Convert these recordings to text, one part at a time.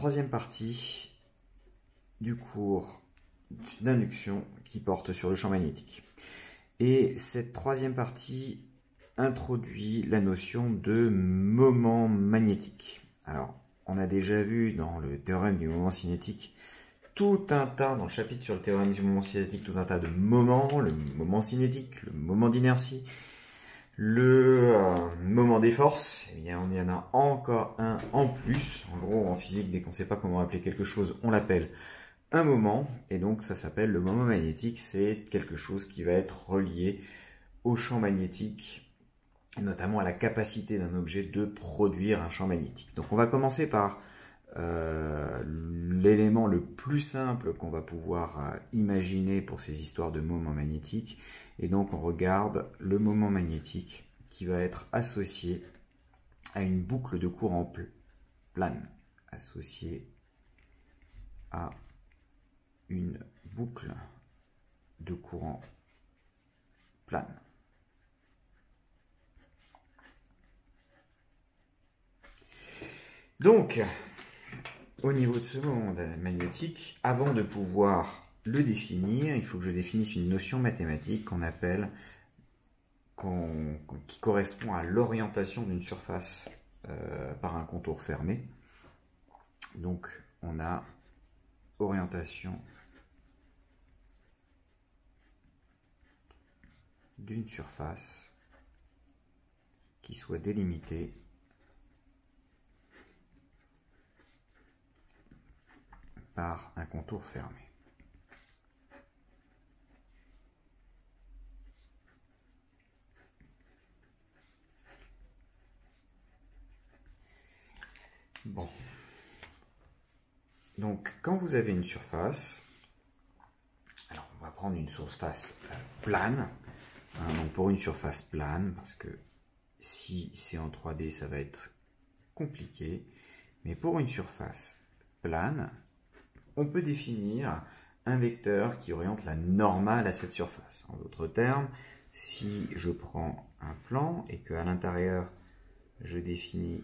Troisième partie du cours d'induction qui porte sur le champ magnétique. Et cette troisième partie introduit la notion de moment magnétique. Alors, on a déjà vu dans le théorème du moment cinétique tout un tas, dans le chapitre sur le théorème du moment cinétique, tout un tas de moments, le moment cinétique, le moment d'inertie, le moment des forces. Eh bien, on y en a encore un en plus. En gros, en physique, dès qu'on ne sait pas comment appeler quelque chose, on l'appelle un moment, et donc ça s'appelle le moment magnétique. C'est quelque chose qui va être relié au champ magnétique, et notamment à la capacité d'un objet de produire un champ magnétique. Donc on va commencer par l'élément le plus simple qu'on va pouvoir imaginer pour ces histoires de moments magnétiques, et donc on regarde le moment magnétique qui va être associé à une boucle de courant plane, associé à une boucle de courant plane. Donc, au niveau de ce moment magnétique, avant de pouvoir le définir, il faut que je définisse une notion mathématique qu'on appelle, qui correspond à l'orientation d'une surface par un contour fermé. Donc, on a orientation d'une surface qui soit délimitée par un contour fermé. Bon. Donc, quand vous avez une surface, alors on va prendre une surface plane. Donc pour une surface plane, parce que si c'est en 3D, ça va être compliqué. Mais pour une surface plane, on peut définir un vecteur qui oriente la normale à cette surface. En d'autres termes, si je prends un plan et qu'à l'intérieur, je définis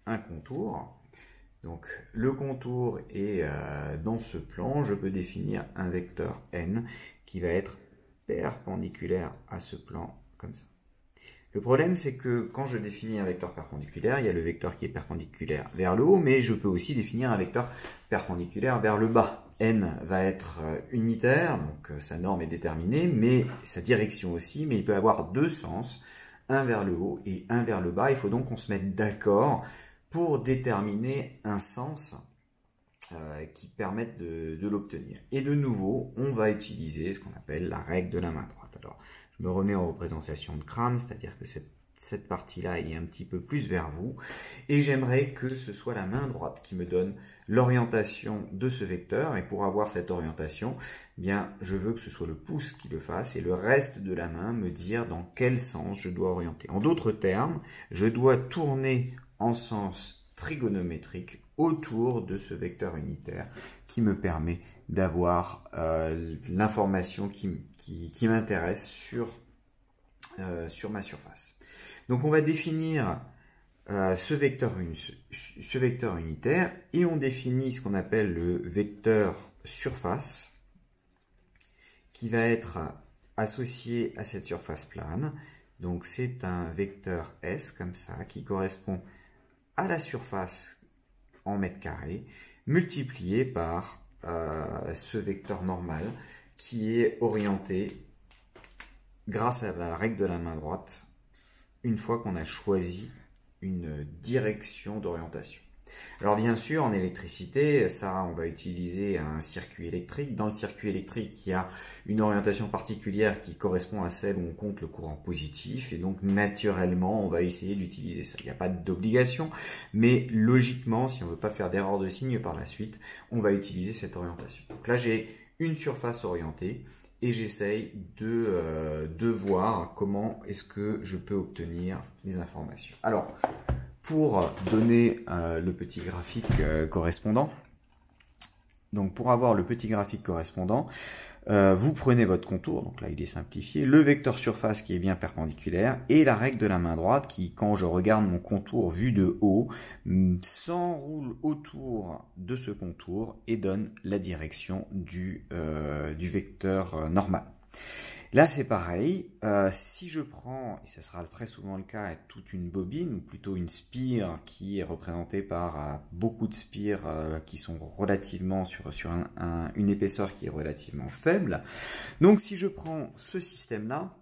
un contour, donc le contour est dans ce plan, je peux définir un vecteur n qui va être perpendiculaire à ce plan, comme ça. Le problème, c'est que quand je définis un vecteur perpendiculaire, il y a le vecteur qui est perpendiculaire vers le haut, mais je peux aussi définir un vecteur perpendiculaire vers le bas. N va être unitaire, donc sa norme est déterminée, mais sa direction aussi, mais il peut avoir deux sens, un vers le haut et un vers le bas. Il faut donc qu'on se mette d'accord pour déterminer un sens qui permettent de l'obtenir. Et de nouveau, on va utiliser ce qu'on appelle la règle de la main droite. Alors, je me remets en représentation de crâne, c'est-à-dire que cette partie-là est un petit peu plus vers vous, et j'aimerais que ce soit la main droite qui me donne l'orientation de ce vecteur, et pour avoir cette orientation, eh bien, je veux que ce soit le pouce qui le fasse, et le reste de la main me dire dans quel sens je dois orienter. En d'autres termes, je dois tourner en sens trigonométrique autour de ce vecteur unitaire qui me permet d'avoir l'information qui m'intéresse sur ma surface. Donc on va définir ce vecteur unitaire et on définit ce qu'on appelle le vecteur surface qui va être associé à cette surface plane. Donc c'est un vecteur S comme ça qui correspond à la surface en mètres carrés, multiplié par ce vecteur normal qui est orienté grâce à la règle de la main droite une fois qu'on a choisi une direction d'orientation. Alors bien sûr, en électricité, ça, on va utiliser un circuit électrique. Dans le circuit électrique, il y a une orientation particulière qui correspond à celle où on compte le courant positif. Et donc, naturellement, on va essayer d'utiliser ça. Il n'y a pas d'obligation, mais logiquement, si on ne veut pas faire d'erreur de signe par la suite, on va utiliser cette orientation. Donc là, j'ai une surface orientée et j'essaye de voir comment est-ce que je peux obtenir les informations. Alors, pour donner le petit graphique correspondant, donc pour avoir le petit graphique correspondant, Vous prenez votre contour, donc là il est simplifié, le vecteur surface qui est bien perpendiculaire, et la règle de la main droite qui, quand je regarde mon contour vu de haut, s'enroule autour de ce contour et donne la direction du vecteur normal. Là c'est pareil, si je prends, et ce sera très souvent le cas, toute une bobine, ou plutôt une spire qui est représentée par beaucoup de spires qui sont relativement sur une épaisseur qui est relativement faible. Donc si je prends ce système-là,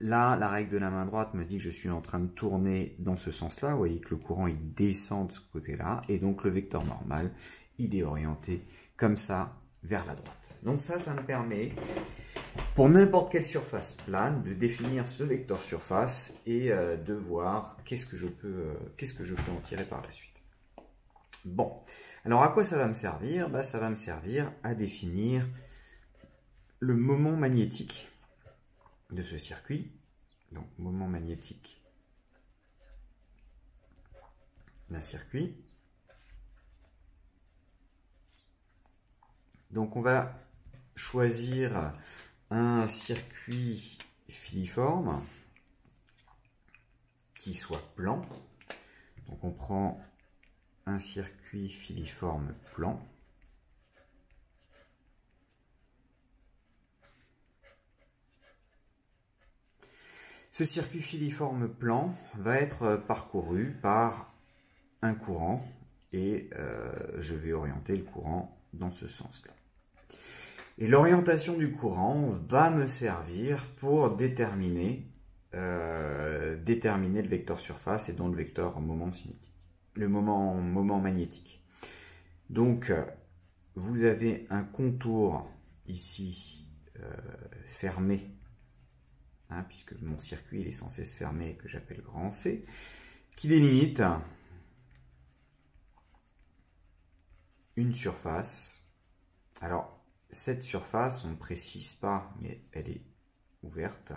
là la règle de la main droite me dit que je suis en train de tourner dans ce sens-là, vous voyez que le courant il descend de ce côté-là, et donc le vecteur normal, il est orienté comme ça vers la droite. Donc ça me permet, pour n'importe quelle surface plane, de définir ce vecteur surface et de voir qu'est-ce que je peux en tirer par la suite. Bon, alors à quoi ça va me servir? Ça va me servir à définir le moment magnétique de ce circuit. Donc, moment magnétique d'un circuit. Donc, on va choisir un circuit filiforme qui soit plan. Donc on prend un circuit filiforme plan. Ce circuit filiforme plan va être parcouru par un courant et je vais orienter le courant dans ce sens-là. Et l'orientation du courant va me servir pour déterminer le vecteur surface et donc le vecteur moment cinétique, le moment magnétique. Donc, vous avez un contour ici fermé, hein, puisque mon circuit il est censé se fermer, que j'appelle grand C, qui délimite une surface. Alors, cette surface, on ne précise pas, mais elle est ouverte.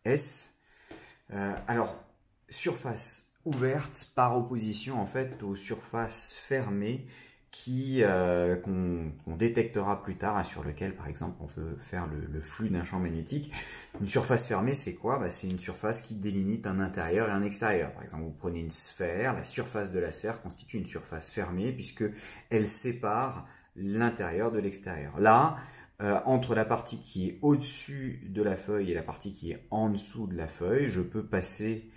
S. Alors, surface ouverte par opposition en fait aux surfaces fermées qu'on détectera plus tard, hein, sur lequel par exemple on veut faire le flux d'un champ magnétique. Une surface fermée, c'est quoi? C'est une surface qui délimite un intérieur et un extérieur. Par exemple, vous prenez une sphère, la surface de la sphère constitue une surface fermée puisque elle sépare l'intérieur de l'extérieur. Là, entre la partie qui est au-dessus de la feuille et la partie qui est en dessous de la feuille, je peux passer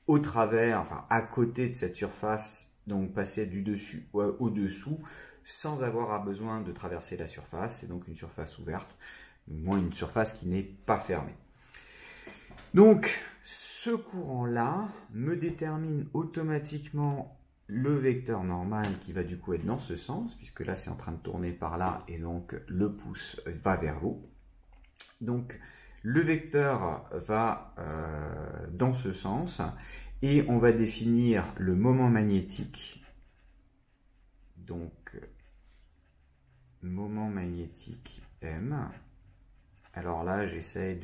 au travers, enfin à côté de cette surface, donc passer du dessus au dessous, sans avoir besoin de traverser la surface. C'est donc une surface ouverte, moins une surface qui n'est pas fermée. Donc, ce courant-là me détermine automatiquement le vecteur normal qui va du coup être dans ce sens, puisque là c'est en train de tourner par là et donc le pouce va vers vous. Donc le vecteur va dans ce sens et on va définir le moment magnétique. Donc moment magnétique M. Alors là j'essaie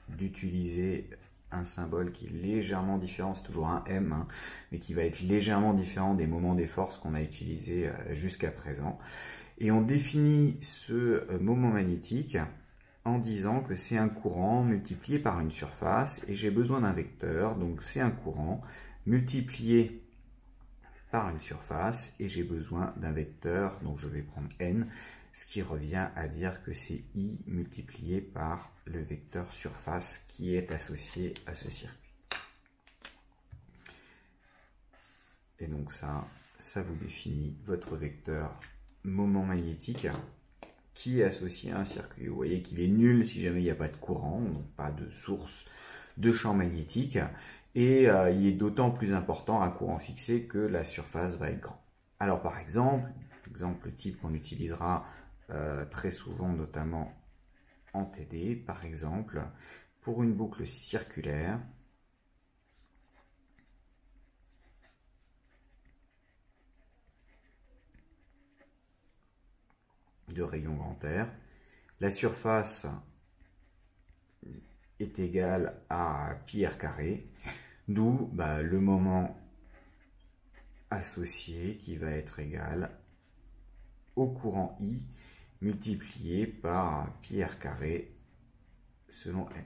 d'utiliser un symbole qui est légèrement différent, c'est toujours un M, hein, mais qui va être légèrement différent des moments des forces qu'on a utilisés jusqu'à présent. Et on définit ce moment magnétique en disant que c'est un courant multiplié par une surface, et j'ai besoin d'un vecteur, donc c'est un courant multiplié par une surface, et j'ai besoin d'un vecteur, donc je vais prendre N, ce qui revient à dire que c'est I multiplié par le vecteur surface qui est associé à ce circuit. Et donc ça vous définit votre vecteur moment magnétique qui est associé à un circuit. Vous voyez qu'il est nul si jamais il n'y a pas de courant, donc pas de source de champ magnétique, et il est d'autant plus important à courant fixé que la surface va être grande. Alors par exemple type qu'on utilisera très souvent, notamment en TD, par exemple, pour une boucle circulaire, de rayon grand R, la surface est égale à pi r carré, d'où le moment associé qui va être égal au courant I multiplié par pi r carré selon n.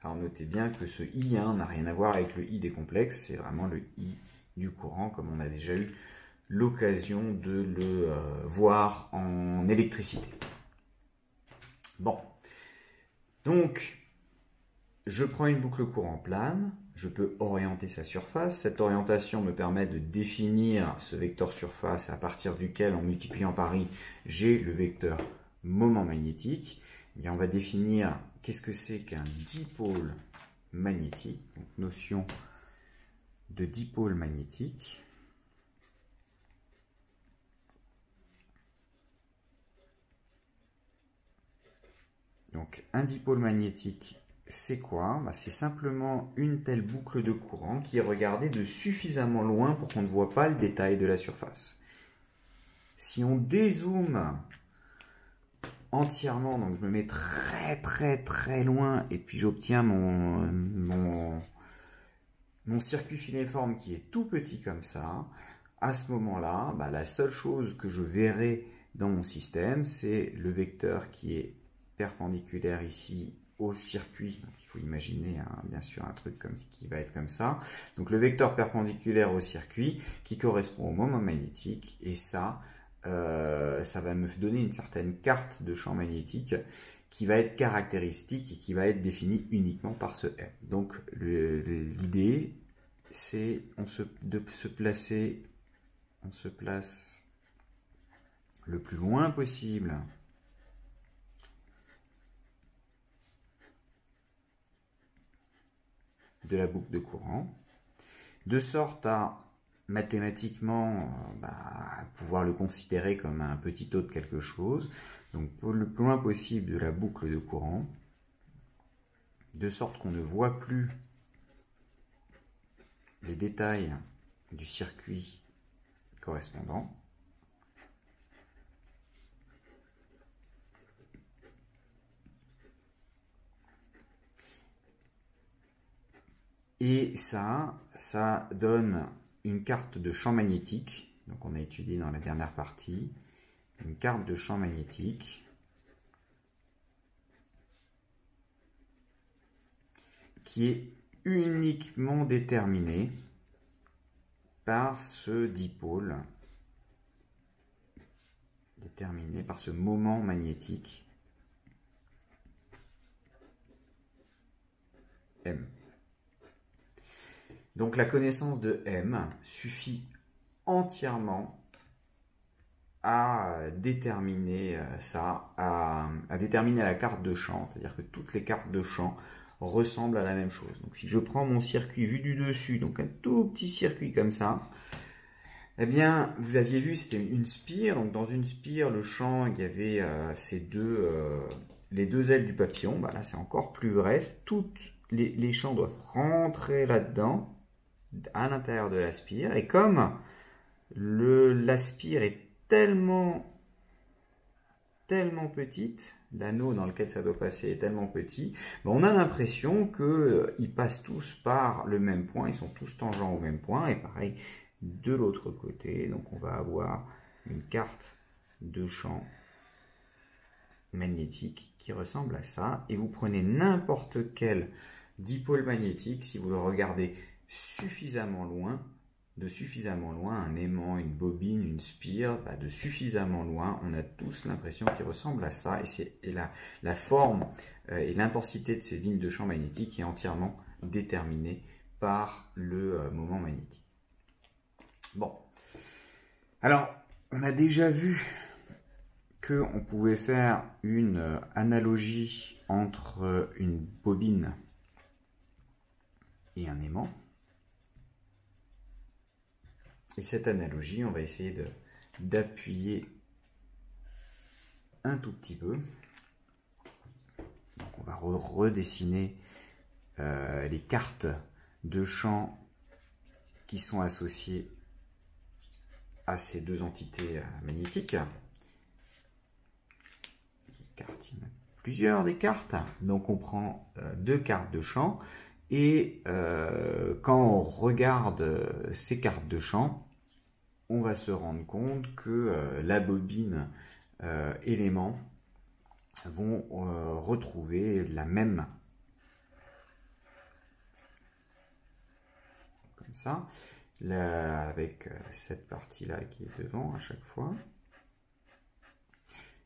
Alors notez bien que ce I1 n'a rien à voir avec le I des complexes, c'est vraiment le I du courant, comme on a déjà eu l'occasion de le voir en électricité. Bon, donc je prends une boucle courant plane, je peux orienter sa surface. Cette orientation me permet de définir ce vecteur surface à partir duquel, en multipliant par I, j'ai le vecteur moment magnétique. Eh bien, on va définir qu'est-ce que c'est qu'un dipôle magnétique, donc notion de dipôle magnétique. Donc un dipôle magnétique, c'est quoi? C'est simplement une telle boucle de courant qui est regardée de suffisamment loin pour qu'on ne voit pas le détail de la surface. Si on dézoome entièrement, donc je me mets très loin et puis j'obtiens mon circuit filiforme qui est tout petit comme ça, à ce moment-là, la seule chose que je verrai dans mon système, c'est le vecteur qui est perpendiculaire ici au circuit. Donc, il faut imaginer bien sûr un truc qui va être comme ça. Donc le vecteur perpendiculaire au circuit qui correspond au moment magnétique, et ça va me donner une certaine carte de champ magnétique qui va être caractéristique et qui va être définie uniquement par ce M. Donc l'idée, c'est on se place le plus loin possible de la boucle de courant, de sorte à mathématiquement pouvoir le considérer comme un petit taux de quelque chose, donc le plus loin possible de la boucle de courant, de sorte qu'on ne voit plus les détails du circuit correspondant. Et ça donne une carte de champ magnétique, donc on a étudié dans la dernière partie, une carte de champ magnétique qui est uniquement déterminée par ce dipôle, déterminé par ce moment magnétique M. Donc la connaissance de M suffit entièrement à déterminer ça, à déterminer la carte de champ, c'est-à-dire que toutes les cartes de champ ressemblent à la même chose. Donc si je prends mon circuit vu du dessus, donc un tout petit circuit comme ça, eh bien vous aviez vu c'était une spire, donc dans une spire le champ il y avait les deux ailes du papillon, là c'est encore plus vrai, toutes les champs doivent rentrer là-dedans, à l'intérieur de la spire, et comme la spire est tellement petite, l'anneau dans lequel ça doit passer est tellement petit, on a l'impression qu'ils passent tous par le même point, ils sont tous tangents au même point, et pareil de l'autre côté, donc on va avoir une carte de champ magnétique qui ressemble à ça, et vous prenez n'importe quel dipôle magnétique, si vous le regardez suffisamment loin, un aimant, une bobine, une spire, de suffisamment loin, on a tous l'impression qu'il ressemble à ça, et la forme et l'intensité de ces lignes de champ magnétique est entièrement déterminée par le moment magnétique. Bon, alors on a déjà vu qu'on pouvait faire une analogie entre une bobine et un aimant. Et cette analogie, on va essayer d'appuyer un tout petit peu. Donc on va redessiner les cartes de champ qui sont associées à ces deux entités magnétiques. Il y en a plusieurs des cartes. Donc on prend deux cartes de champ. Et quand on regarde ces cartes de champ, on va se rendre compte que la bobine éléments vont retrouver la même, comme ça, là, avec cette partie-là qui est devant à chaque fois.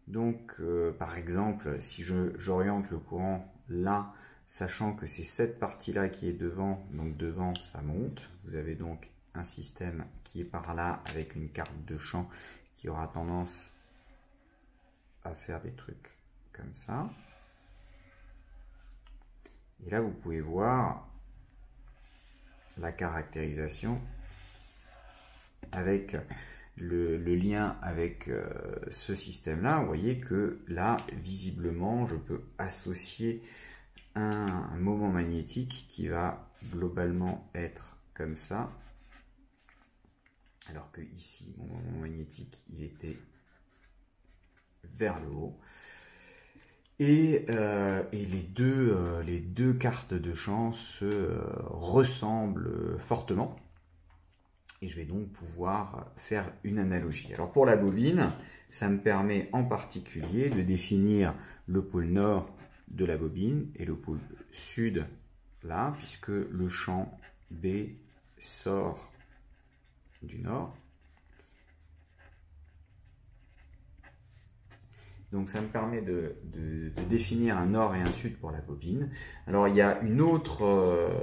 Donc, par exemple, si j'oriente le courant là, sachant que c'est cette partie-là qui est devant, donc devant, ça monte. Vous avez donc un système qui est par là avec une carte de champ qui aura tendance à faire des trucs comme ça. Et là, vous pouvez voir la caractérisation avec le lien avec ce système-là. Vous voyez que là, visiblement, je peux associer un moment magnétique qui va globalement être comme ça. Alors que ici, mon moment magnétique, il était vers le haut. Et les deux cartes de champ se ressemblent fortement. Et je vais donc pouvoir faire une analogie. Alors pour la bobine, ça me permet en particulier de définir le pôle nord de la bobine et le pôle sud là, puisque le champ B sort du nord. Donc ça me permet de définir un nord et un sud pour la bobine. Alors il y a une autre,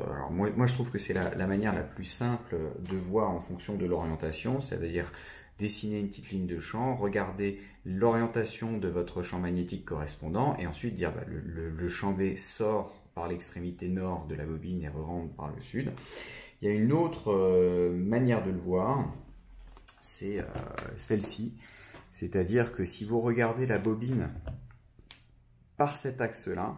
alors moi je trouve que c'est la manière la plus simple de voir en fonction de l'orientation, c'est-à-dire dessiner une petite ligne de champ, regarder l'orientation de votre champ magnétique correspondant et ensuite dire bah, le champ B sort par l'extrémité nord de la bobine et rentre par le sud. Il y a une autre manière de le voir, c'est celle-ci. C'est-à-dire que si vous regardez la bobine par cet axe-là,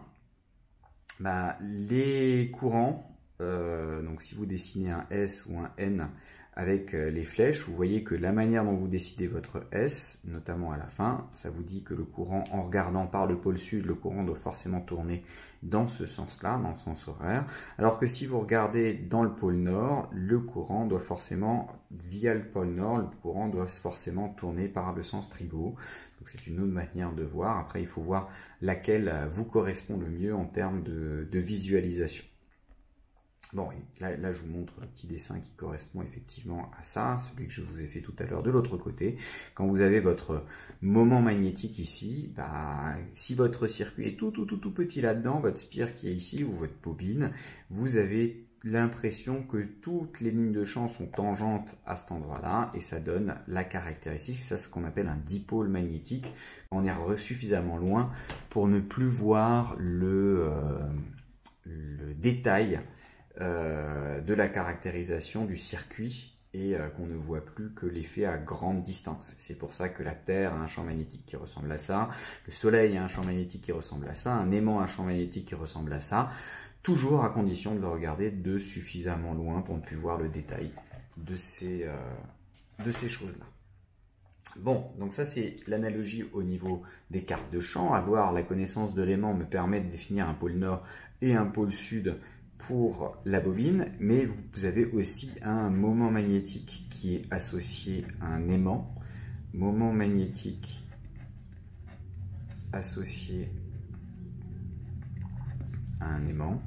bah, les courants, donc si vous dessinez un S ou un N avec les flèches, vous voyez que la manière dont vous décidez votre S, notamment à la fin, ça vous dit que le courant, en regardant par le pôle sud, le courant doit forcément tourner dans ce sens-là, dans le sens horaire. Alors que si vous regardez dans le pôle nord, le courant doit forcément, via le pôle nord, le courant doit forcément tourner par le sens tribaux. Donc c'est une autre manière de voir. Après, il faut voir laquelle vous correspond le mieux en termes de visualisation. Bon, là, je vous montre un petit dessin qui correspond effectivement à ça, celui que je vous ai fait tout à l'heure de l'autre côté. Quand vous avez votre moment magnétique ici, bah, si votre circuit est tout petit là-dedans, votre spire qui est ici ou votre bobine, vous avez l'impression que toutes les lignes de champ sont tangentes à cet endroit-là et ça donne la caractéristique, c'est ce qu'on appelle un dipôle magnétique. On est suffisamment loin pour ne plus voir le détail de la caractérisation du circuit et qu'on ne voit plus que l'effet à grande distance. C'est pour ça que la Terre a un champ magnétique qui ressemble à ça, le Soleil a un champ magnétique qui ressemble à ça, un aimant a un champ magnétique qui ressemble à ça, toujours à condition de le regarder de suffisamment loin pour ne plus voir le détail de ces choses-là. Bon, donc ça c'est l'analogie au niveau des cartes de champ. Avoir la connaissance de l'aimant me permet de définir un pôle nord et un pôle sud pour la bobine, mais vous avez aussi un moment magnétique qui est associé à un aimant, moment magnétique associé à un aimant.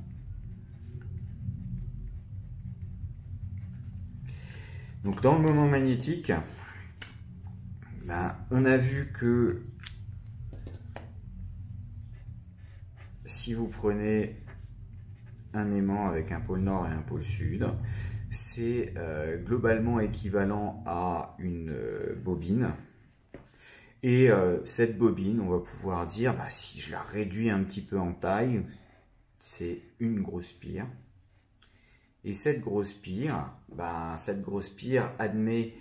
Donc dans le moment magnétique, ben, on a vu que si vous prenez un aimant avec un pôle nord et un pôle sud, c'est globalement équivalent à une bobine. Et cette bobine, on va pouvoir dire, bah, si je la réduis un petit peu en taille, c'est une grosse spire. Et cette grosse spire, bah, admet,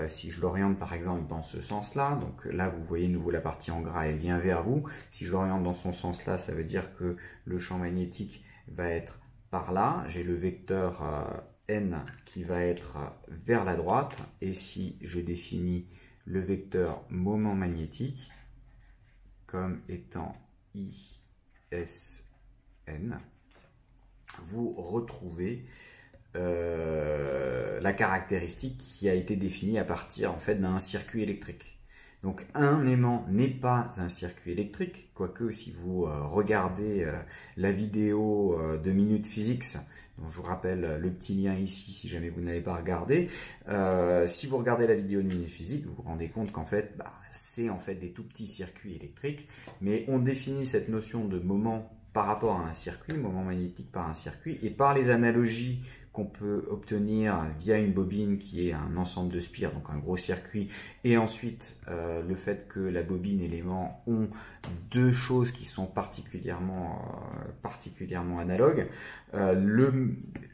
si je l'oriente par exemple dans ce sens-là, donc là vous voyez nouveau la partie en gras, elle vient vers vous. Si je l'oriente dans son sens-là, ça veut dire que le champ magnétique va être par là. J'ai le vecteur N qui va être vers la droite. Et si je définis le vecteur moment magnétique comme étant ISN, vous retrouvez la caractéristique qui a été définie à partir en fait d'un circuit électrique. Donc un aimant n'est pas un circuit électrique, quoique si vous regardez la vidéo de Minute Physics, dont je vous rappelle le petit lien ici si jamais vous n'avez pas regardé, si vous regardez la vidéo de Minute Physics, vous vous rendez compte qu'en fait, c'est en fait des tout petits circuits électriques, mais on définit cette notion de moment par rapport à un circuit, moment magnétique par un circuit, et par les analogies qu'on peut obtenir via une bobine qui est un ensemble de spires, donc un gros circuit, et ensuite le fait que la bobine et l'aimant ont deux choses qui sont particulièrement analogues,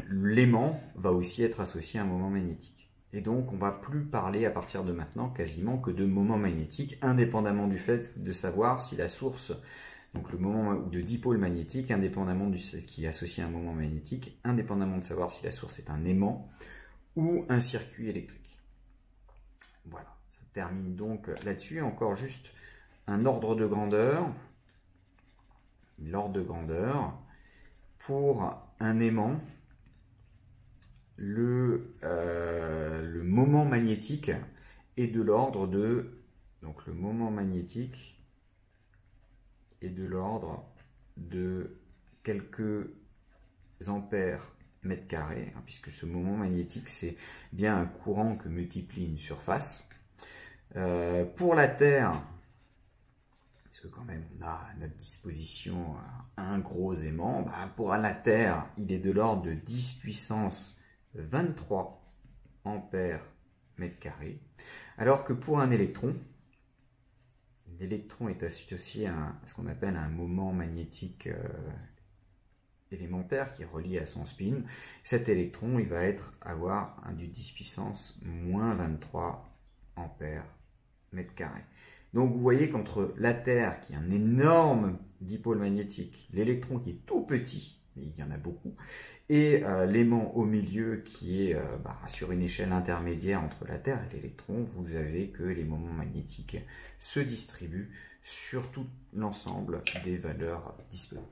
l'aimant va aussi être associé à un moment magnétique. Et donc on ne va plus parler à partir de maintenant quasiment que de moment magnétique, indépendamment du fait de savoir si la source, donc le moment de dipôle magnétique, indépendamment qui est associé à un moment magnétique, indépendamment de savoir si la source est un aimant ou un circuit électrique. Voilà, ça termine donc là-dessus. Encore juste un ordre de grandeur. L'ordre de grandeur pour un aimant, le moment magnétique est de l'ordre de, donc le moment magnétique est de l'ordre de quelques ampères mètre carré, puisque ce moment magnétique, c'est bien un courant que multiplie une surface. Pour la Terre, parce que quand même on a à notre disposition un gros aimant, pour la Terre, il est de l'ordre de 10 puissance 23 ampères mètre carré, alors que pour un électron, l'électron est associé à ce qu'on appelle un moment magnétique élémentaire qui est relié à son spin. Cet électron, il va avoir un du 10 puissance moins 23 ampères mètre carré. Donc vous voyez qu'entre la Terre, qui est un énorme dipôle magnétique, l'électron qui est tout petit, mais il y en a beaucoup, et l'aimant au milieu qui est sur une échelle intermédiaire entre la Terre et l'électron, vous avez que les moments magnétiques se distribuent sur tout l'ensemble des valeurs disponibles.